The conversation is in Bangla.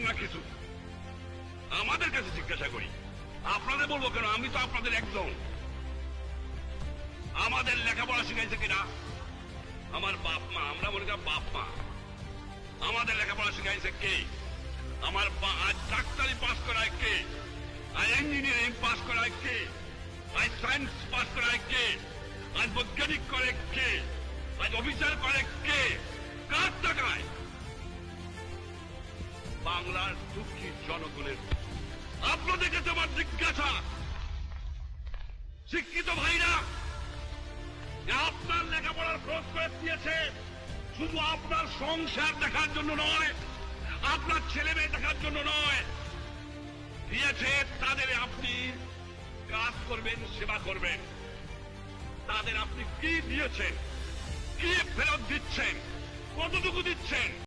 না কিছু, আমাদের কাছে জিজ্ঞাসা করি। আপনাদের বলবো কেন? আমি তো আপনাদের একজন। আমাদের লেখাপড়া শিখাইছে কিনা? আমার বাপ মা, আমরা মনে করি বাপ মা। আমাদের লেখাপড়া শিখাইছে কে? আমার আজ ডাক্তারি পাস করায় কে? আজ ইঞ্জিনিয়ারিং পাস করায় কে? আজ সায়েন্স পাস করায় কে? আজ বৈজ্ঞানিক করে কে? আজ অফিসার করে কে? কার টাকায়? বাংলার দুঃখী জনগণের। আপনাদের কাছে আমার জিজ্ঞাসা, শিক্ষিত ভাইরা, আপনার লেখাপড়ার খরচ করে দিয়েছে শুধু আপনার সংসার দেখার জন্য নয়, আপনার ছেলে মেয়ে দেখার জন্য নয়, দিয়েছে তাদের আপনি কাজ করবেন, সেবা করবেন। তাদের আপনি কি দিয়েছেন, কি ফেরত দিচ্ছেন, কতটুকু দিচ্ছেন?